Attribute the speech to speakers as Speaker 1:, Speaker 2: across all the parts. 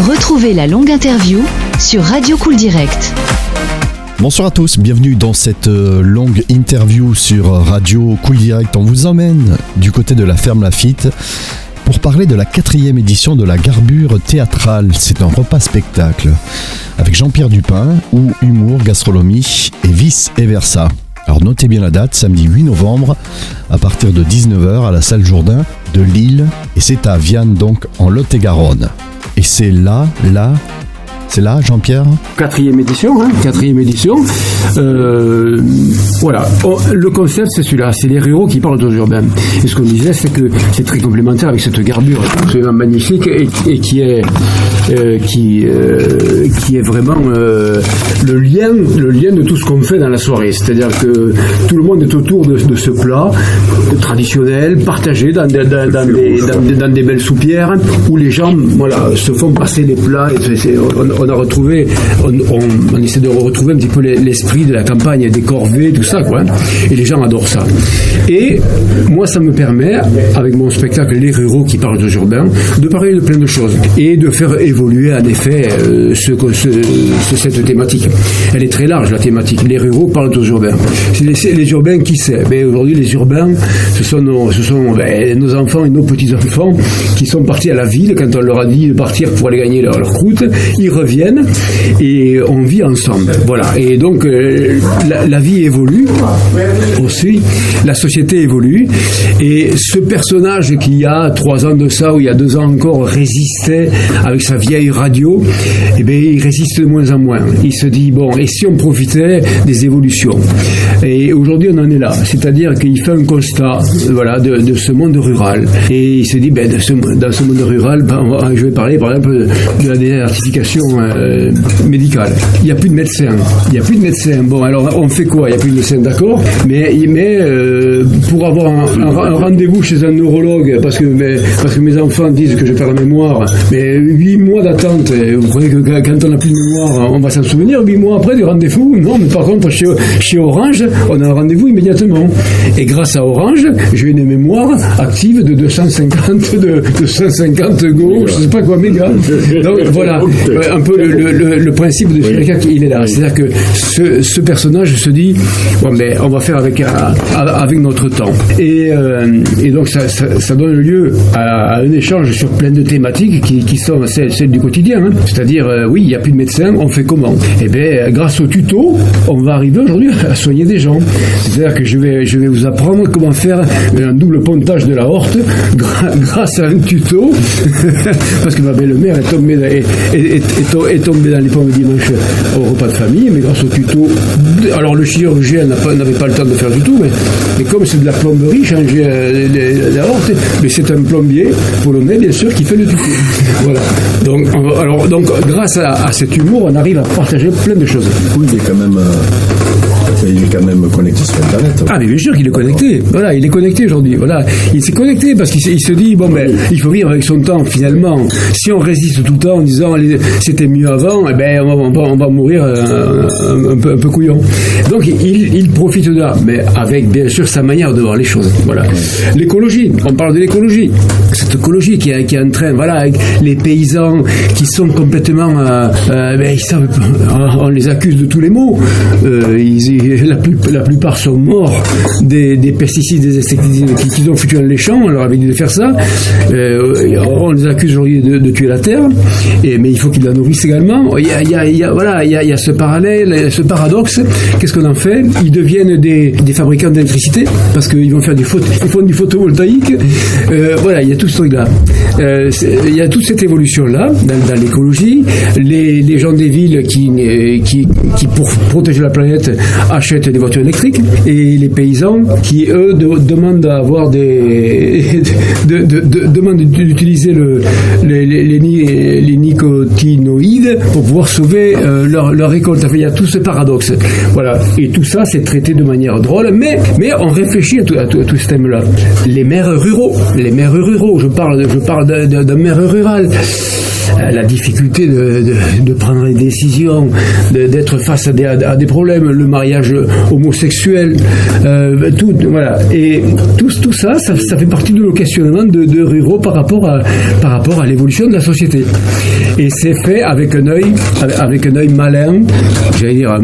Speaker 1: Retrouvez la longue interview sur Radio Cool Direct.
Speaker 2: Bonsoir à tous, bienvenue dans cette longue interview sur Radio Cool Direct. On vous emmène du côté de la ferme Lafitte pour parler de la 4e édition de la Garbure théâtrale. C'est un repas-spectacle avec Jean-Pierre Dupin où humour, gastronomie et vice et versa. Alors notez bien la date, samedi 8 novembre à partir de 19h à la salle Jourdain de Lille et c'est à Vianne donc en Lot-et-Garonne. Et c'est là, Jean-Pierre ?
Speaker 3: 4e édition, hein, 4e édition. Voilà. Le concept, c'est celui-là. C'est les ruraux qui parlent aux urbains. Et ce qu'on disait, c'est que c'est très complémentaire avec cette garbure absolument magnifique et qui est vraiment le lien de tout ce qu'on fait dans la soirée. C'est-à-dire que tout le monde est autour de ce plat traditionnel, partagé dans des belles soupières où les gens, voilà, se font passer les plats. Et on essaie de retrouver un petit peu l'esprit de la campagne, des corvées, tout ça, quoi. Et les gens adorent ça. Et moi, ça me permet, avec mon spectacle Les Ruraux qui parlent aux urbains, de parler de plein de choses et de faire évoluer, en effet, cette thématique. Elle est très large, la thématique. Les ruraux parlent aux urbains. Les urbains, qui c'est ? Aujourd'hui, les urbains, ce sont nos enfants et nos petits-enfants qui sont partis à la ville quand on leur a dit de partir pour aller gagner leur croûte. Ils reviennent et on vit ensemble. Voilà. Et donc, la vie évolue aussi, la société évolue. Et ce personnage qui, il y a 3 ans de ça, ou il y a 2 ans encore, résistait avec sa vieille radio, eh bien, il résiste de moins en moins. Il se dit, bon, et si on profitait des évolutions ? Et aujourd'hui, on en est là. C'est-à-dire qu'il fait un constat, voilà, de ce monde rural. Et il se dit, ben, dans ce monde rural, je vais parler, par exemple, de la désertification médicale. Il n'y a plus de médecins. Bon, alors, on fait quoi ? Il n'y a plus de médecins, d'accord, mais pour avoir un rendez-vous chez un neurologue, parce que mes enfants disent que je perds la mémoire, mais 8 mois d'attente, vous croyez que quand on n'a plus de mémoire, on va s'en souvenir 8 mois après du rendez-vous ? Non, mais par contre, chez Orange, on a un rendez-vous immédiatement. Et grâce à Orange, j'ai une mémoire active de 250 go, je ne sais pas quoi, méga. Donc voilà, un peu le principe de Chirac, il est là. C'est-à-dire que ce personnage se dit, bon, mais on va faire avec notre temps. Et donc ça donne lieu à un échange sur plein de thématiques qui sont celles du quotidien. Hein. C'est-à-dire, oui, il n'y a plus de médecins, on fait comment ? Eh bien, grâce au tuto, on va arriver aujourd'hui à soigner des gens. C'est-à-dire que je vais vous apprendre comment faire un double pontage de la horte grâce à un tuto, parce que ma belle-mère est tombée dans les pommes dimanche au repas de famille, mais grâce au tuto. Alors le chirurgien n'avait pas le temps de faire du tout, mais comme c'est de la plomberie, changer la horte, mais c'est un plombier polonais, bien sûr, qui fait le tuto. Voilà. Donc grâce à cet humour, on arrive à partager plein de choses.
Speaker 4: Oui, il est quand même connecté sur Internet.
Speaker 3: Ah, mais bien sûr qu'il est connecté. Voilà, il est connecté aujourd'hui. Voilà, il s'est connecté parce qu'il se dit, bon, ben, il faut vivre avec son temps, finalement. Si on résiste tout le temps en disant, c'était mieux avant, eh ben, on va mourir un peu couillon. Donc, il profite de là, mais avec, bien sûr, sa manière de voir les choses. Voilà. L'écologie, on parle de l'écologie. Cette écologie qui est en train, voilà, avec les paysans qui sont complètement, ils savent, on les accuse de tous les maux. La plupart sont morts des pesticides, des insecticides qu'ils ont foutus dans les champs. On leur avait dit de faire ça. On les accuse aujourd'hui de tuer la terre, mais il faut qu'ils la nourrissent également. Il y a ce parallèle, ce paradoxe. Qu'est-ce qu'on en fait ? Ils deviennent des fabricants d'électricité parce qu'ils vont faire ils font du photovoltaïque. Voilà, il y a tout ce truc-là. Il y a toute cette évolution-là dans l'écologie. Les gens des villes qui pour protéger la planète achètent des voitures électriques, et les paysans qui eux demandent à avoir demandent d'utiliser les nicotinoïdes pour pouvoir sauver leur récolte. Enfin, il y a tout ce paradoxe. Voilà. Et tout ça, c'est traité de manière drôle, mais on réfléchit à tout ce thème-là. Les maires ruraux. Je parle d'un maire rural. la difficulté de prendre des décisions, d'être face à des problèmes, le mariage homosexuel, tout, voilà. Et tout ça fait partie de nos questionnements de ruraux par rapport à l'évolution de la société. Et c'est fait avec un œil malin, j'allais dire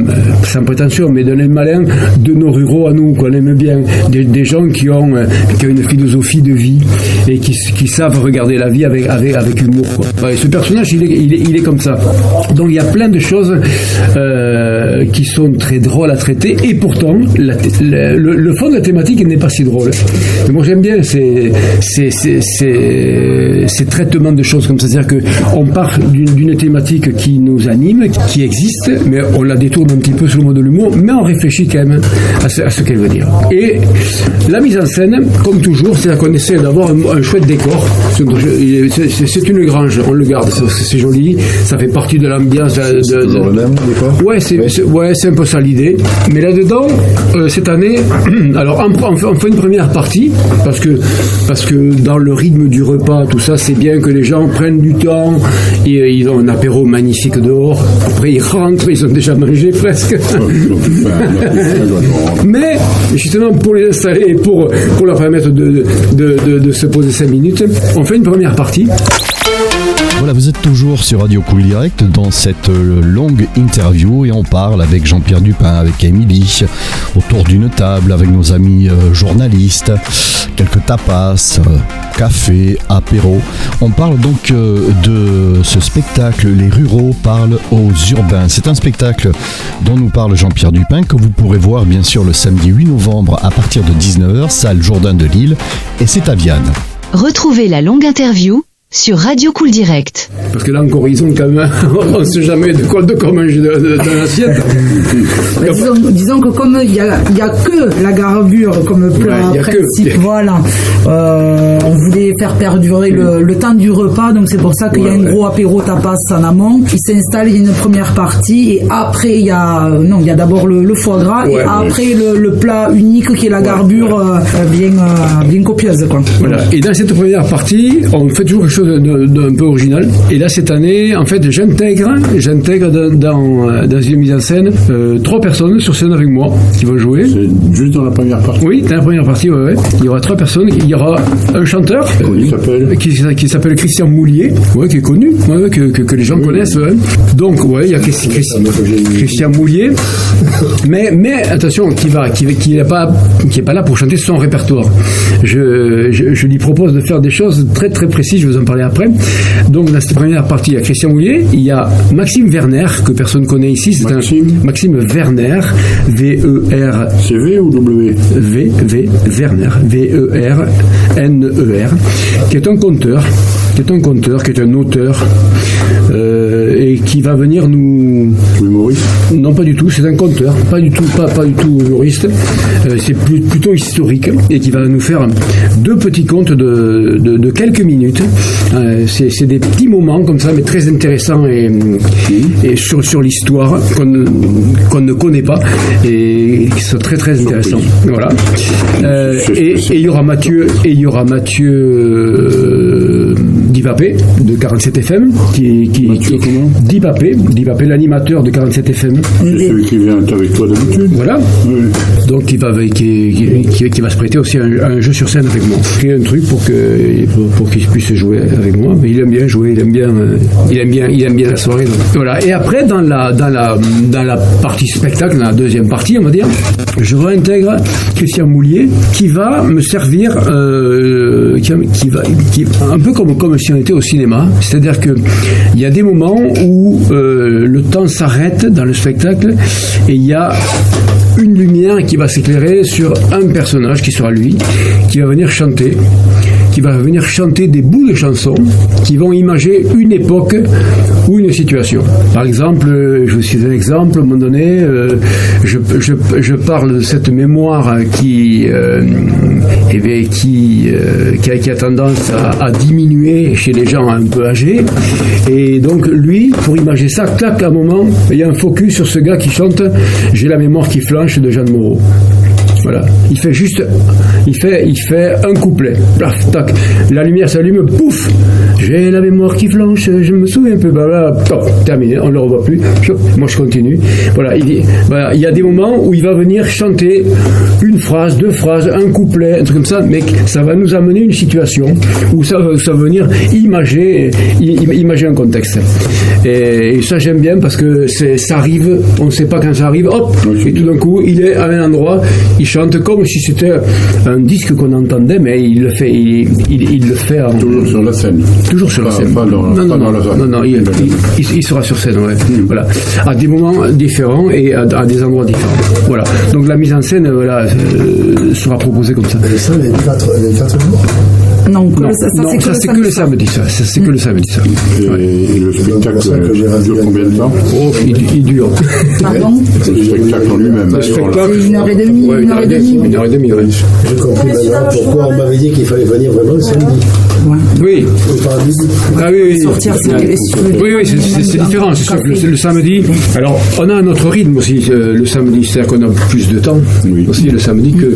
Speaker 3: sans prétention, mais d'un œil malin de nos ruraux à nous, qu'on aime bien, des gens qui ont une philosophie de vie et qui savent regarder la vie avec humour, quoi. Ouais, ce personnage, il est comme ça. Donc il y a plein de choses qui sont très drôles à traiter, et pourtant le fond de la thématique n'est pas si drôle. Mais moi j'aime bien ces traitements de choses comme ça, c'est-à-dire qu'on part d'une thématique qui nous anime, qui existe, mais on la détourne un petit peu sous le mode de l'humour, mais on réfléchit quand même à ce qu'elle veut dire. Et la mise en scène, comme toujours, c'est qu'on essaie d'avoir un chouette décor. C'est une grange, on le garde, c'est joli, ça fait partie de l'ambiance. Ouais, c'est un peu ça l'idée. Mais là-dedans, cette année, alors on fait une première partie, parce que dans le rythme du repas, tout ça, c'est bien que les gens prennent du temps, et ils ont un apéro magnifique dehors, après ils rentrent, ils ont déjà mangé presque. Mais justement, pour les installer et pour leur permettre de se poser 5 minutes, on fait une première partie.
Speaker 2: Voilà, vous êtes toujours sur Radio Cool Direct dans cette longue interview, et on parle avec Jean-Pierre Dupin, avec Émilie, autour d'une table avec nos amis journalistes, quelques tapas, café, apéro. On parle donc de ce spectacle Les Ruraux parlent aux urbains. C'est un spectacle dont nous parle Jean-Pierre Dupin, que vous pourrez voir bien sûr le samedi 8 novembre à partir de 19h, salle Jourdain de Lille, et c'est à Vianne.
Speaker 1: Retrouvez la longue interview sur Radio Cool Direct.
Speaker 3: Parce que là encore, ils ont quand même, on ne sait jamais de quoi manger dans l'assiette.
Speaker 5: Disons que comme il y a que la garbure comme plat principe, voilà, on voulait faire perdurer le temps du repas, donc c'est pour ça qu'il y a un gros apéro tapas en amont. Il s'installe, il y a une première partie, et après il y a d'abord le foie gras, et après le plat unique qui est la garbure bien copieuse, quoi.
Speaker 3: Voilà. Et dans cette première partie, on fait toujours quelque chose d'un peu original. Et là, cette année, en fait, j'intègre dans une mise en scène 3 personnes sur scène avec moi qui vont jouer.
Speaker 4: C'est juste dans la première partie.
Speaker 3: Oui, dans la première partie, ouais. Il y aura 3 personnes. Il y aura un chanteur qui s'appelle Christian Moulier, qui est connu, que les gens connaissent. Ouais. Donc, il y a Christian Moulier, mais attention, qui est pas là pour chanter son répertoire. Je lui propose de faire des choses très très précises. Je vais vous en parler après. Donc dans cette première partie, il y a Christian Moulier, il y a Maxime Werner, que personne ne connaît ici. C'est Maxime Werner, V-E-R.
Speaker 4: C'est V ou W?
Speaker 3: Werner, V-E-R-N-E-R, qui est un conteur, qui est un auteur, et qui va venir nous...
Speaker 4: Humoriste?
Speaker 3: Non, pas du tout, c'est un conteur, pas du tout humoriste, c'est plutôt historique, et qui va nous faire 2 petits contes de quelques minutes. C'est des petits moments comme ça, mais très intéressants, et sur l'histoire qu'on ne connaît pas, et qui sont très très intéressants. Voilà. Et il y aura Mathieu Dipapé de 47 FM, qui Dipapé, l'animateur de 47 FM.
Speaker 4: C'est celui qui vient avec toi d'habitude.
Speaker 3: Voilà. Oui. Donc qui va se prêter aussi à un jeu sur scène avec moi. Créer un truc pour qu'il puisse jouer avec moi. Mais il aime bien jouer, il aime bien la soirée. Donc. Voilà. Et après dans la partie spectacle, dans la deuxième partie, on va dire, je réintègre Christian Moulier qui va me servir, qui un peu comme si on était au cinéma. C'est-à-dire que il y a des moments où le temps s'arrête dans le spectacle, et il y a une lumière qui va s'éclairer sur un personnage qui sera lui, qui va venir chanter des bouts de chansons qui vont imager une époque ou une situation. Par exemple, je vous cite un exemple, à un moment donné, je parle de cette mémoire qui a tendance à diminuer chez les gens un peu âgés, et donc lui, pour imager ça, clac, à un moment, il y a un focus sur ce gars qui chante « J'ai la mémoire qui flanche » de Jeanne Moreau. Voilà. Il fait un couplet. Plaf, tac. La lumière s'allume, pouf. J'ai la mémoire qui flanche, je me souviens un peu. Voilà, top, terminé. On ne le revoit plus. Moi, je continue. Voilà. Il y a des moments où il va venir chanter une phrase, 2 phrases, un couplet, un truc comme ça, mais ça va nous amener une situation où ça va venir imager un contexte. Et ça, j'aime bien parce que ça arrive, on ne sait pas quand ça arrive, hop, et tout d'un coup, il est à un endroit, il chante comme si c'était un disque qu'on entendait, mais il le fait, il le fait en...
Speaker 6: Toujours sur la scène.
Speaker 3: Toujours sur la scène. Non, il sera sur scène, ouais. Voilà. À des moments différents et à des endroits différents. Voilà. Donc la mise en scène, voilà, sera proposée comme ça.
Speaker 7: Et ça, les 4 jours?
Speaker 3: Non, c'est que le samedi, ça. C'est que le samedi, ça.
Speaker 6: Et le spectacle dure combien de temps?
Speaker 3: Oh, il dure.
Speaker 5: Pardon?
Speaker 6: Le spectacle en lui-même.
Speaker 5: C'est 1h30.
Speaker 3: Ouais, 1h30, ouais.
Speaker 7: J'ai compris maintenant pourquoi on m'avait dit qu'il fallait venir vraiment le samedi.
Speaker 5: Ouais.
Speaker 3: Oui.
Speaker 7: Ah
Speaker 3: oui.
Speaker 5: Sortir,
Speaker 3: Oui, c'est différent. C'est sûr que le samedi. Alors, on a un autre rythme aussi le samedi, c'est-à-dire qu'on a plus de temps aussi le samedi que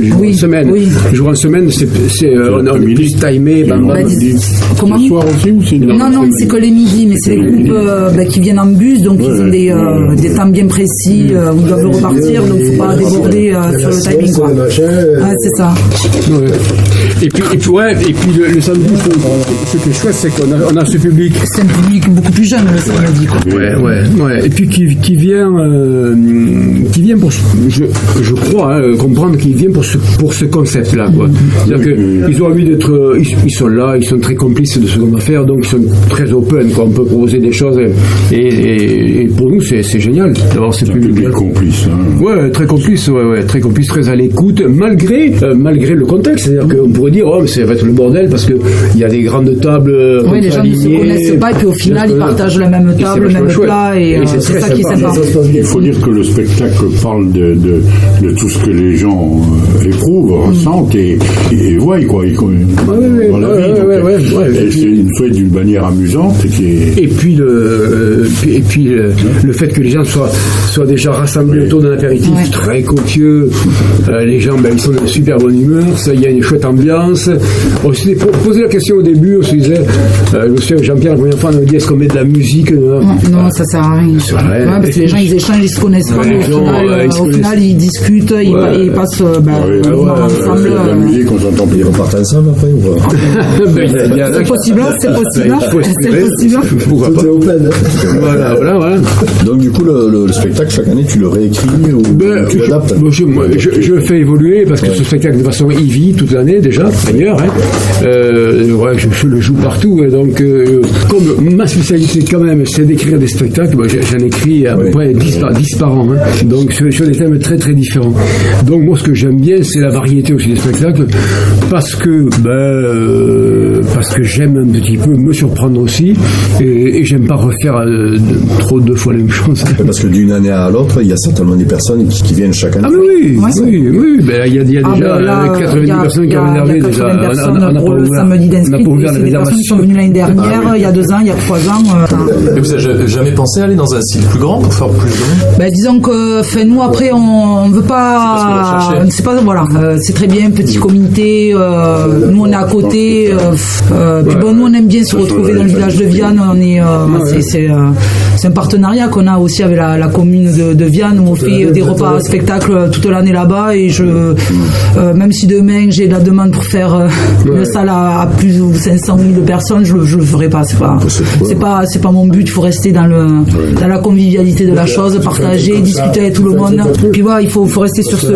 Speaker 3: les jours en semaine.
Speaker 5: Oui.
Speaker 3: Les jours en semaine, on est plus timé.
Speaker 5: Comment?
Speaker 6: Le soir aussi ou c'est
Speaker 5: Non, c'est que les midis, mais c'est les groupes qui viennent en bus, donc ils ont des temps bien précis où ils doivent repartir, donc il ne faut pas déborder sur le timing, quoi. C'est ça.
Speaker 3: Ouais. Et puis le samedi, ce qui est chouette, c'est qu'on a ce public.
Speaker 5: C'est un public beaucoup plus jeune le samedi, quoi.
Speaker 3: Ouais. Et puis qui vient pour, je crois comprendre qu'il vient pour ce concept-là, quoi. C'est-à-dire qu'ils ont envie d'être, ils sont là, ils sont très complices de ce qu'on va faire, donc ils sont très open, quoi. On peut proposer des choses et pour nous c'est génial d'avoir ce public
Speaker 6: complice.
Speaker 3: Ouais, très complice, très complice, très à l'écoute, malgré le contexte. C'est-à-dire qu'on pourrait dire, oh, mais ça va être le bordel parce que il y a des grandes tables.
Speaker 5: Oui, les gens ne se connaissent pas et puis au final ils partagent la même table, le même plat et c'est ça qui est sympa.
Speaker 6: Il faut dire que le spectacle parle de tout ce que les gens éprouvent, ressentent et voient, quoi. Dans la vie. Et c'est fait d'une manière amusante.
Speaker 3: Et puis le fait que les gens soient déjà rassemblés autour d'un apéritif très copieux. Les gens, ils sont de super bonne humeur. Il y a une chouette ambiance. On s'est posé la question au début. On se disait, je me souviens, Jean-Pierre, la première fois, on nous dit, est-ce qu'on met de la musique?
Speaker 5: Non, ça sert à rien. Parce que les gens, ils échangent, ils se connaissent pas. Au final, ils discutent, ils passent ensemble.
Speaker 6: La musique, on s'entend plus.
Speaker 7: Ils repartent ensemble après ou pas?
Speaker 5: C'est possible.
Speaker 3: Pourquoi pas?
Speaker 7: Tout est open.
Speaker 3: Voilà.
Speaker 2: Donc du coup, le spectacle, chaque année, tu le réécris ou tu l'adaptes?
Speaker 3: Je le fais évoluer parce que ce spectacle, de toute façon, il vit toute l'année déjà, ailleurs. Je le joue partout. Donc, comme ma spécialité, quand même, c'est d'écrire des spectacles, j'en écris à peu près 10 par an. Donc, sur des thèmes très, très différents. Donc, moi, ce que j'aime bien, c'est la variété aussi des spectacles parce que j'aime un petit peu me surprendre aussi et j'aime pas refaire trop 2 fois la même chose.
Speaker 2: Parce que d'une année à l'autre, il y a certainement des personnes qui viennent chaque année.
Speaker 3: Ah oui. Il y a déjà 90 personnes qui ont réservé déjà.
Speaker 5: Pour le samedi d'inscrits, c'est des personnes qui sont venues l'année dernière, il y a 2 ans, il y a 3 ans.
Speaker 8: Et vous avez jamais pensé à aller dans un site plus grand pour faire plus de monde?
Speaker 5: Disons que nous après on veut pas, c'est pas voilà, c'est très bien petit comité, nous on est à côté, puis nous on aime bien se retrouver dans le village de Vianne, on est c'est un partenariat qu'on a aussi avec la commune de Vianne où on fait des repas spectacles toute l'année là-bas et même si demain j'ai la demande pour faire une salle à plus de 500 000 personnes, je le ferai pas, c'est pas mon but, il faut rester dans la convivialité de la chose, partager, discuter avec tout le monde. Puis voilà, il faut rester sur ce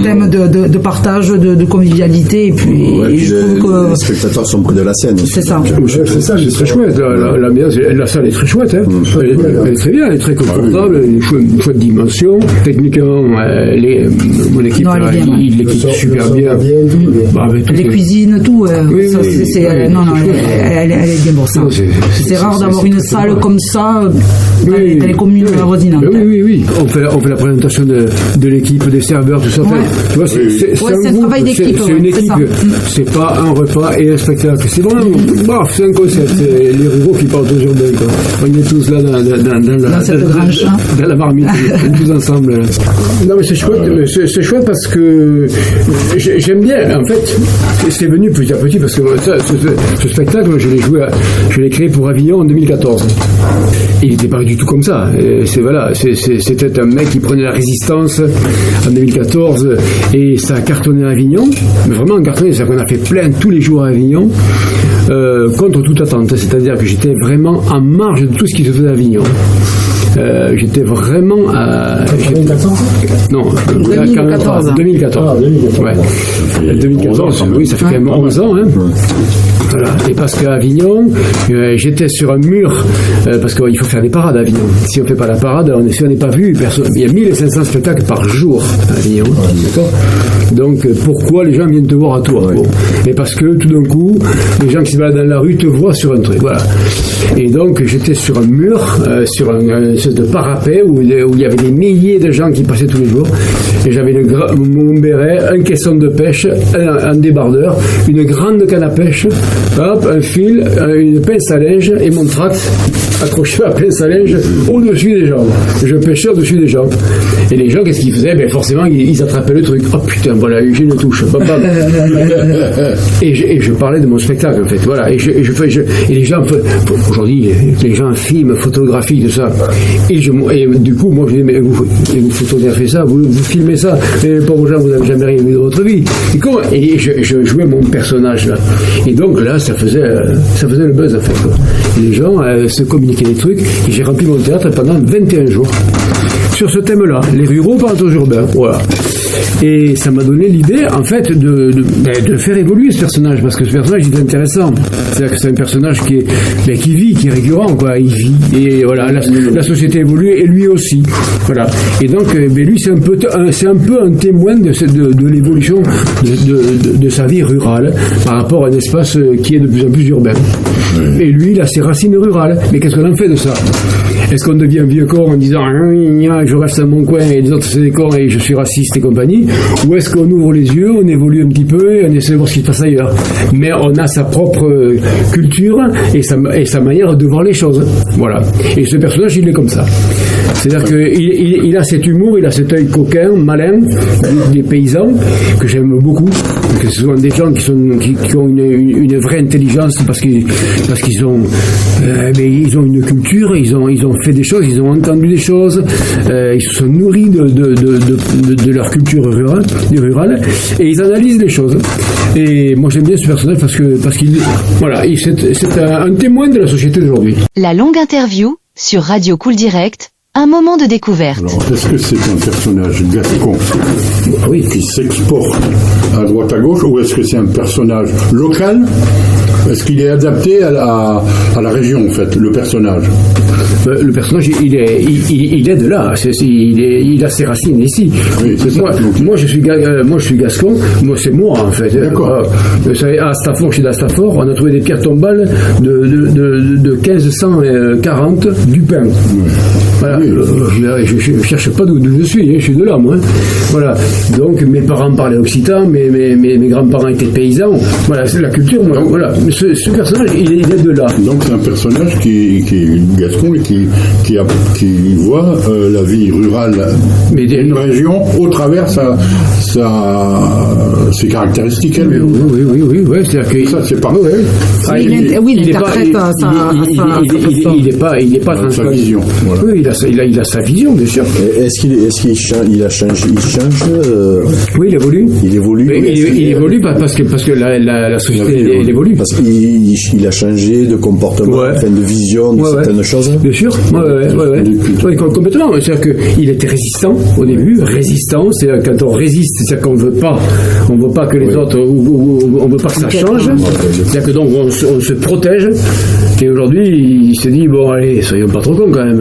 Speaker 5: thème de partage, de convivialité et puis je trouve que
Speaker 2: les spectateurs sont près de la scène.
Speaker 5: C'est ça.
Speaker 3: C'est ça, c'est très chouette. La salle est très chouette. Elle est très bien, elle est très confortable, une chouette dimension. Techniquement, mon équipe, il l'équipe super bien.
Speaker 5: Les cuisines, tout. C'est non, elle est bien pour ça. C'est rare d'avoir une salle comme ça dans les communes avoisinantes.
Speaker 3: Oui. On fait la présentation de l'équipe, des serveurs, tout ça. Tu vois, c'est un travail d'équipe. C'est une équipe. C'est pas un repas et un spectacle. C'est vraiment, c'est un concept. C'est les ruraux qui partent aux urbains, quoi. On est tous là dans la marmite, tous ensemble. Non, mais c'est chouette parce que j'aime bien. En fait, c'est venu petit à petit parce que ce spectacle, je l'ai créé pour Avignon en 2014. Il n'était pas du tout comme ça. C'était un mec qui prenait la résistance en 2014 et ça a cartonné à Avignon. Mais vraiment cartonné, c'est-à-dire qu'on a fait plein tous les jours à Avignon contre toute attente. C'est-à-dire que j'étais vraiment en marge de tout ce qui se faisait à Avignon. J'étais vraiment à... 2014. 2014. Ouais. 2014, oui, ça fait quand même 11 ans. Hein. Voilà. Et parce qu'à Avignon, j'étais sur un mur, parce qu'il faut faire des parades à Avignon. Si on ne fait pas la parade, si on n'est pas vu, il y a 1500 spectacles par jour à Avignon. D'accord ? Donc pourquoi les gens viennent te voir à toi ? Bon. Et parce que tout d'un coup, les gens qui se baladent dans la rue te voient sur un truc. Voilà. Et donc j'étais sur un mur, sur une espèce de parapet où il y avait des milliers de gens qui passaient tous les jours. Et j'avais mon béret, un caisson de pêche, un débardeur, une grande canne à pêche, un fil, une pince à linge et mon tract accroché à la pince à linge au-dessus des gens. Je pêchais au-dessus des gens. Et les gens, qu'est-ce qu'ils faisaient ? Ben forcément, ils attrapaient le truc. Oh putain, voilà, j'ai une touche. Bam, bam. Et je parlais de mon spectacle, en fait. Voilà. Et les gens, aujourd'hui, les gens filment, photographient, tout ça. Et du coup, moi, je dis, mais vous photographiez ça, vous filmez ça. Mais les pauvres gens, vous n'avez jamais rien vu de votre vie. Et je jouais mon personnage, là. Et donc, là, ça faisait le buzz, en fait, quoi. Et les gens se communiquaient des trucs. Et j'ai rempli mon théâtre pendant 21 jours. Sur ce thème-là, les ruraux parlent aux urbains. Voilà. Et ça m'a donné l'idée, en fait, de faire évoluer ce personnage, parce que ce personnage est intéressant. C'est-à-dire que c'est un personnage qui vit, qui est récurrent, quoi. Il vit. Et voilà, la société évolue, et lui aussi. Voilà. Et donc, lui, c'est un peu un témoin de l'évolution de sa vie rurale par rapport à un espace qui est de plus en plus urbain. Et lui, il a ses racines rurales. Mais qu'est-ce qu'on en fait de ça ? Est-ce qu'on devient vieux corps en disant je reste dans mon coin et les autres c'est des cons et je suis raciste et compagnie, ou est-ce qu'on ouvre les yeux, on évolue un petit peu et on essaie de voir ce qui se passe ailleurs, mais on a sa propre culture et sa manière de voir les choses. Voilà. Et ce personnage, il est comme ça. C'est-à-dire qu'il a cet humour, il a cet œil coquin, malin, des paysans, que j'aime beaucoup, que ce sont des gens qui ont une vraie intelligence parce qu'ils ont une culture, ils ont fait des choses, ils ont entendu des choses, ils se sont nourris de leur culture rurale, et ils analysent les choses. Et moi j'aime bien ce personnage parce qu'il c'est un témoin de la société d'aujourd'hui.
Speaker 1: La longue interview sur Radio Cool Direct. Un moment de découverte.
Speaker 6: Alors, est-ce que c'est un personnage gascon qui s'exporte à droite à gauche, ou est-ce que c'est un personnage local ? Est-ce qu'il est adapté à la région, en fait, le personnage ?
Speaker 3: Le personnage, il est de là. Il a ses racines ici.
Speaker 6: Oui, c'est ça.
Speaker 3: Moi, je suis gascon. Moi, c'est moi, en fait.
Speaker 6: D'accord.
Speaker 3: Vous savez, à Stafford, chez Stafford, on a trouvé des pierres tombales de 1540 du pain. Oui. Voilà. Oui. Je ne cherche pas d'où je suis. Je suis de là, moi. Voilà. Donc, mes parents parlaient occitan, mes grands-parents étaient paysans. Voilà, c'est la culture. Moi, voilà. Ce personnage, il est de là.
Speaker 6: Donc, c'est un personnage qui est gascon et qui voit la vie rurale d'une région au travers ses caractéristiques.
Speaker 3: Oui. C'est-à-dire que
Speaker 6: ça, c'est pas.
Speaker 3: Il n'est pas dans
Speaker 6: sa vision. Voilà.
Speaker 3: Oui, il a sa vision, bien sûr.
Speaker 7: Est-ce qu'il change? Il change.
Speaker 3: Oui, il évolue.
Speaker 7: Il
Speaker 3: évolue parce que la société elle évolue.
Speaker 7: Parce qu'il a changé de comportement, de vision de certaines choses.
Speaker 3: Bien sûr. Ouais, complètement. C'est-à-dire qu'il était résistant au début. Résistant, c'est quand on résiste, c'est-à-dire qu'on veut pas que les autres, on veut pas que ça change. C'est-à-dire que donc on se protège. Et aujourd'hui, il s'est dit bon allez, soyons pas trop cons quand même.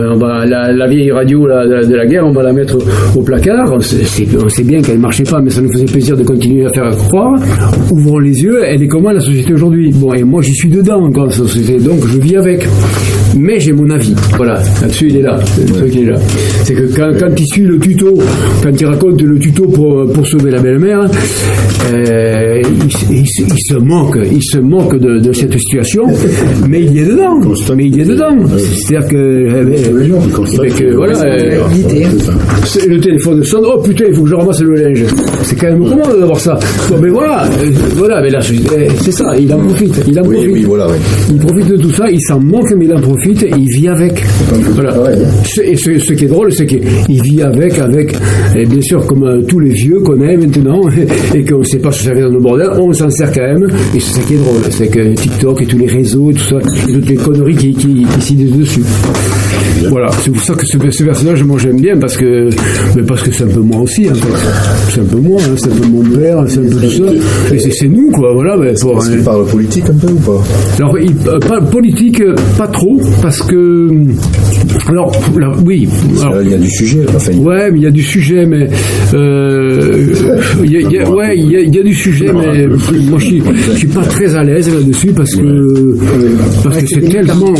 Speaker 3: la vieille radio de la guerre, on va la mettre au placard. On sait bien qu'elle ne marchait pas, mais ça nous faisait plaisir de continuer à faire croire. Ouvrons les yeux, elle est comment la société aujourd'hui? Bon, et moi j'y suis dedans encore, cette société, donc je vis avec. Mais j'ai mon avis. Voilà, là-dessus il est là. C'est que quand il suit le tuto, quand il raconte le tuto pour sauver la belle-mère, il se moque de cette situation, mais il y est dedans. C'est-à-dire que voilà, le téléphone sonne, oh putain, il faut que je ramasse le linge. C'est quand même commode d'avoir ça. Bon, mais voilà, mais là, c'est ça, il en profite. Il profite de tout ça, il s'en moque, mais il en profite, et il vit avec. Voilà. Et ce qui est drôle, c'est qu'il vit avec, et bien sûr, comme tous les vieux qu'on est maintenant, et qu'on ne sait pas se servir dans nos bordels, on s'en sert quand même, et c'est ça qui est drôle, c'est que TikTok et tous les réseaux et tout ça, et toutes les conneries qui s'ident dessus. Voilà, c'est pour ça que ce personnage, moi j'aime bien, parce que c'est un peu moi aussi, en fait. C'est un peu moi, c'est un peu mon père, c'est un peu tout ça, et c'est nous, quoi, voilà.
Speaker 7: Est-ce qu'il parle politique un peu ou pas?
Speaker 3: Alors, politique, pas trop, parce que... Alors, là, oui. Alors,
Speaker 7: il y a du sujet.
Speaker 3: Ouais, mais il y a du sujet, mais... il y a du sujet, mais moi je suis pas très à l'aise là-dessus, parce que c'est tellement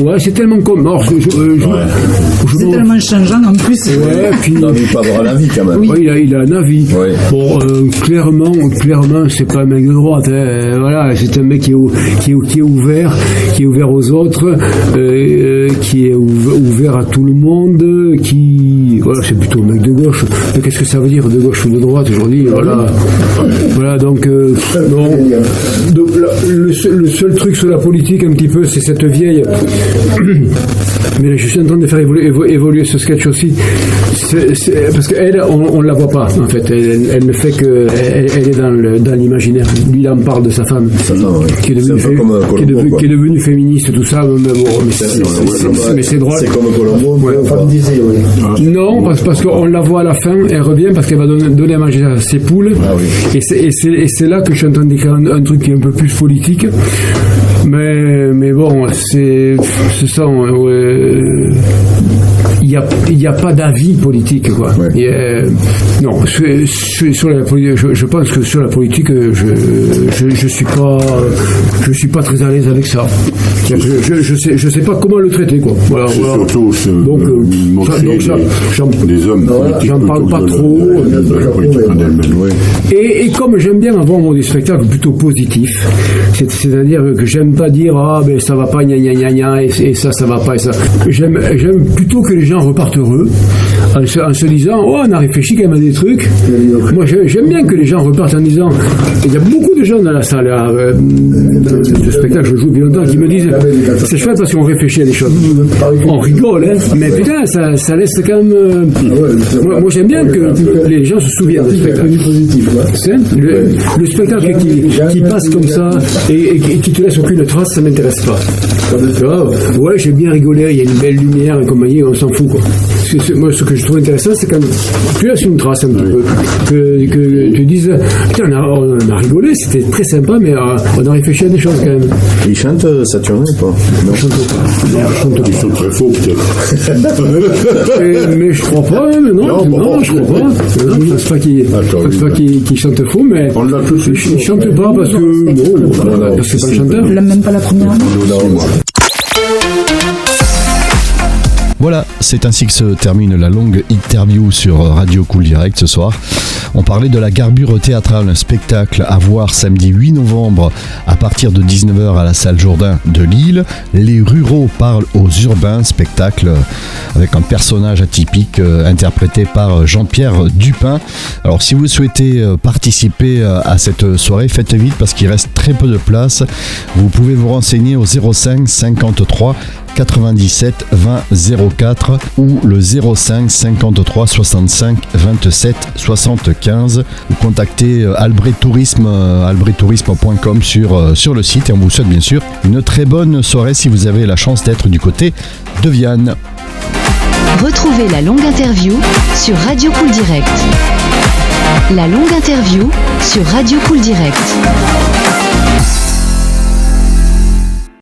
Speaker 3: comme...
Speaker 5: C'est tellement changeant en plus.
Speaker 3: Ouais, puis...
Speaker 7: Non, mais il peut avoir un avis quand même.
Speaker 3: Oui, il a un avis.
Speaker 7: Ouais.
Speaker 3: Bon, clairement, c'est pas un mec de droite. Voilà, c'est un mec qui est ouvert aux autres, qui est ouvert à tout le monde, voilà, c'est plutôt un mec de gauche. Mais qu'est-ce que ça veut dire de gauche ou de droite aujourd'hui? Voilà, donc non. Donc le seul truc sur la politique un petit peu, c'est cette vieille. Mais je suis en train de faire évoluer ce sketch aussi. Parce qu'elle, on la voit pas, en fait. Elle ne fait que... Elle est dans l'imaginaire. Lui, il en parle de sa femme. Qui est devenue féministe, tout ça. Mais c'est drôle.
Speaker 7: C'est comme Colombo.
Speaker 3: Non, parce qu'on la voit à la fin, elle revient parce qu'elle va donner à manger à ses poules.
Speaker 7: Ah oui.
Speaker 3: Et c'est là que je suis en train d'écrire un truc qui est un peu plus politique. Mais bon, c'est ça. Il n'y a pas d'avis politique, quoi. Ouais. Non, je pense que sur la politique, je suis pas très à l'aise avec ça. Je sais pas comment le traiter, quoi. Voilà.
Speaker 6: Surtout les hommes politiques.
Speaker 3: J'en parle pas trop. Et comme j'aime bien avoir des spectacles plutôt positifs, c'est-à-dire que j'aime pas dire ben ça va pas gna gna gna gna et ça va pas et ça. J'aime plutôt que les gens repartent heureux en se disant on a réfléchi quand même à des trucs. Moi j'aime bien que les gens repartent en disant, il y a beaucoup de gens dans la salle de spectacle, je joue depuis longtemps, qui me disent c'est chouette parce qu'on réfléchit à des choses. On rigole, hein, mais putain ça laisse quand même moi j'aime bien que les gens se souviennent du spectacle. Le spectacle qui passe comme ça et qui te laisse aucune trace, ça m'intéresse pas. Ouais, j'ai bien rigolé, il y a une belle lumière et compagnie, on s'en fout, quoi. Moi, ce que je trouve intéressant, c'est quand tu laisses une trace un petit peu, que tu dises putain, on a rigolé, c'était très sympa, mais on a réfléchi à des choses quand même.
Speaker 7: Il chante Saturnin ou pas?
Speaker 3: Non, je chante pas.
Speaker 6: Ils sont très faux, peut-être.
Speaker 3: Mais je crois pas, hein, non, je crois pas. Je pense pas qu'il chante faux, mais il chante pas parce que c'est pas le chanteur.
Speaker 5: Il aime même pas la première.
Speaker 2: Voilà, c'est ainsi que se termine la longue interview sur Radio Cool Direct ce soir. On parlait de la Garbure théâtrale, un spectacle à voir samedi 8 novembre à partir de 19h à la salle Jourdain de Lille. Les ruraux parlent aux urbains, spectacle avec un personnage atypique interprété par Jean-Pierre Dupin. Alors si vous souhaitez participer à cette soirée, faites vite parce qu'il reste très peu de place. Vous pouvez vous renseigner au 05 53 97 20 04 ou le 05 53 65 27 75 ou contactez albretourisme.com sur le site et on vous souhaite bien sûr une très bonne soirée si vous avez la chance d'être du côté de Vianne.
Speaker 1: Retrouvez la longue interview sur Radio Cool Direct. La longue interview sur Radio Cool Direct.